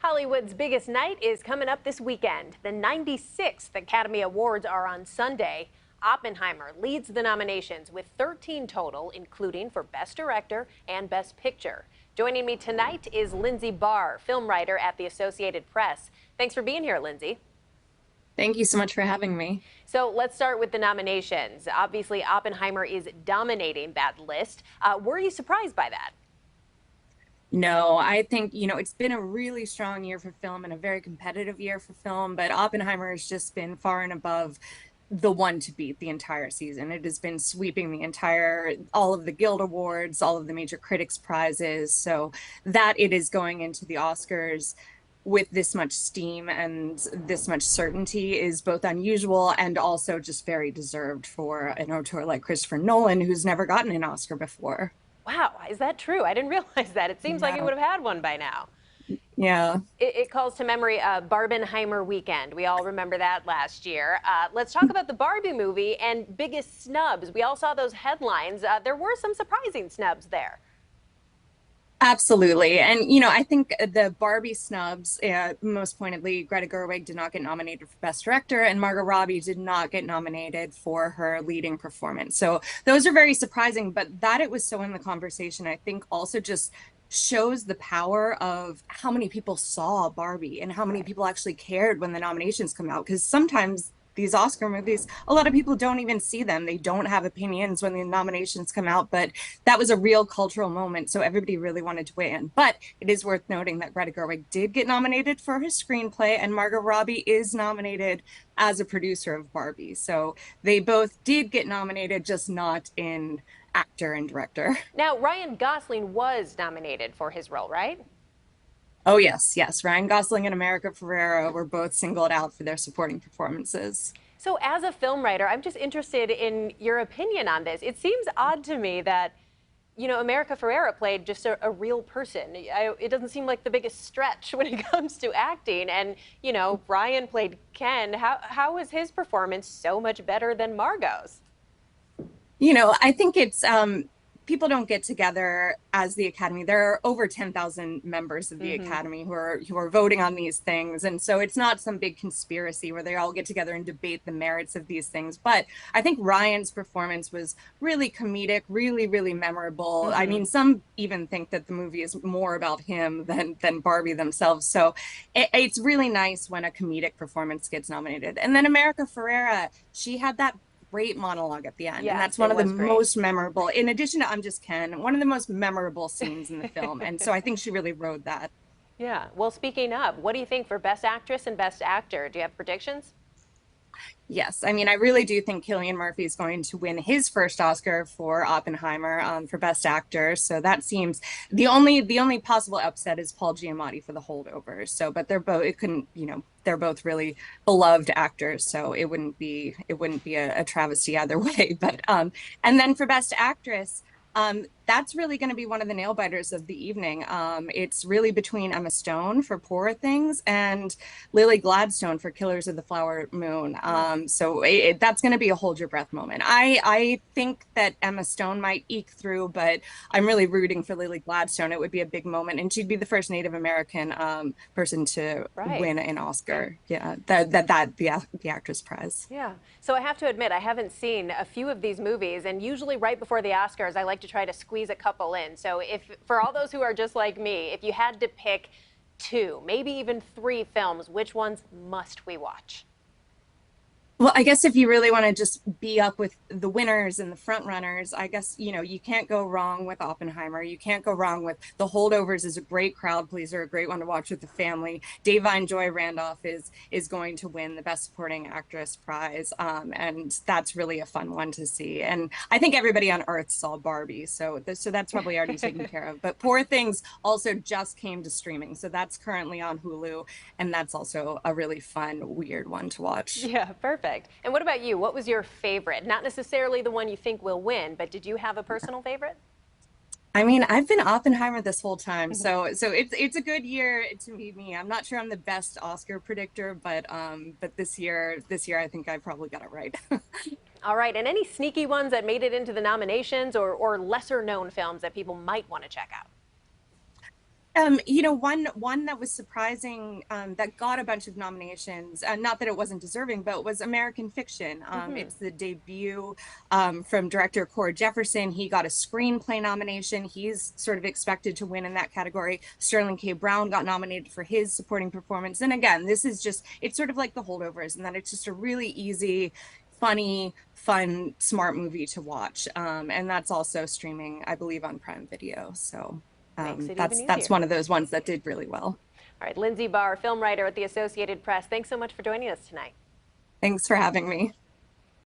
Hollywood's biggest night is coming up this weekend. The 96th Academy Awards are on Sunday. Oppenheimer leads the nominations with 13 total, including for Best Director and Best Picture. Joining me tonight is Lindsey Bahr, film writer at the Associated Press. Thanks for being here, Lindsey. Thank you so much for having me. So let's start with the nominations. Obviously, Oppenheimer is dominating that list. Were you surprised by that? No, I think, it's been a really strong year for film and a very competitive year for film, but Oppenheimer has just been far and above the one to beat the entire season. It has been sweeping all of the Guild Awards, all of the major critics prizes, so that it is going into the Oscars with this much steam and this much certainty is both unusual and also just very deserved for an auteur like Christopher Nolan, who's never gotten an Oscar before. Wow, is that true? I didn't realize that. It seems like he Yeah. would have had one by now. Yeah. It calls to memory Barbenheimer weekend. We all remember that last year. Let's talk about the Barbie movie and biggest snubs. We all saw those headlines. There were some surprising snubs there. Absolutely. And, I think the Barbie snubs, most pointedly, Greta Gerwig did not get nominated for Best Director, and Margot Robbie did not get nominated for her leading performance. So those are very surprising, but that it was so in the conversation, I think also just shows the power of how many people saw Barbie and how many people actually cared when the nominations come out. Because sometimes these Oscar movies, a lot of people don't even see them. They don't have opinions when the nominations come out, but that was a real cultural moment. So everybody really wanted to weigh in. But it is worth noting that Greta Gerwig did get nominated for her screenplay, and Margot Robbie is nominated as a producer of Barbie. So they both did get nominated, just not in actor and director. Now, Ryan Gosling was nominated for his role, right? Oh, yes, yes. Ryan Gosling and America Ferrera were both singled out for their supporting performances. So as a film writer, I'm just interested in your opinion on this. It seems odd to me that, America Ferrera played just a real person. It doesn't seem like the biggest stretch when it comes to acting. And, Ryan played Ken. How was his performance so much better than Margot's? I think it's people don't get together as the Academy. There are over 10,000 members of the Academy who are voting on these things. And so it's not some big conspiracy where they all get together and debate the merits of these things. But I think Ryan's performance was really comedic, really, really memorable. I mean, some even think that the movie is more about him than Barbie themselves. So it's really nice when a comedic performance gets nominated. And then America Ferrera, she had that great monologue at the end. Yes, and that's one of the great. most memorable, in addition to I'm Just Ken, one of the most memorable scenes in the film. And so I think she really rode that. Yeah. Well, speaking of, what do you think for Best Actress and Best Actor? Do you have predictions? Yes, I mean, I really do think Cillian Murphy is going to win his first Oscar for Oppenheimer for Best Actor. So that seems the only possible upset is Paul Giamatti for The Holdovers. So, but they're both they're both really beloved actors. So it wouldn't be a travesty either way. But and then for Best Actress. That's really going to be one of the nail biters of the evening. It's really between Emma Stone for Poor Things and Lily Gladstone for Killers of the Flower Moon. So that's going to be a hold your breath moment. I think that Emma Stone might eke through, but I'm really rooting for Lily Gladstone. It would be a big moment, and she'd be the first Native American person to win an Oscar. Yeah, the actress prize. Yeah. So I have to admit, I haven't seen a few of these movies, and usually right before the Oscars, I like to try to squeeze a couple in. So for all those who are just like me, if you had to pick two, maybe even three films, which ones must we watch? Well, I guess if you really want to just be up with the winners and the front runners, I guess, you can't go wrong with Oppenheimer. You can't go wrong with The Holdovers is a great crowd pleaser, a great one to watch with the family. Da'Vine Joy Randolph is going to win the Best Supporting Actress prize. And that's really a fun one to see. And I think everybody on Earth saw Barbie. So that's probably already taken care of. But Poor Things also just came to streaming. So that's currently on Hulu. And that's also a really fun, weird one to watch. Yeah, perfect. And what about you? What was your favorite? Not necessarily the one you think will win, but did you have a personal favorite? I mean, I've been Oppenheimer this whole time, so it's a good year to meet me. I'm not sure I'm the best Oscar predictor, but this year I think I probably got it right. All right, and any sneaky ones that made it into the nominations or lesser known films that people might want to check out? One that was surprising, that got a bunch of nominations, not that it wasn't deserving, but was American Fiction. It's the debut from director Cord Jefferson. He got a screenplay nomination. He's sort of expected to win in that category. Sterling K. Brown got nominated for his supporting performance. And again, it's sort of like The Holdovers, in that it's just a really easy, funny, fun, smart movie to watch. And that's also streaming, I believe, on Prime Video. So Makes it even that's easier. one of those ones that did really well. All right, Lindsey Bahr, film writer at the Associated Press. Thanks so much for joining us tonight. Thanks for having me.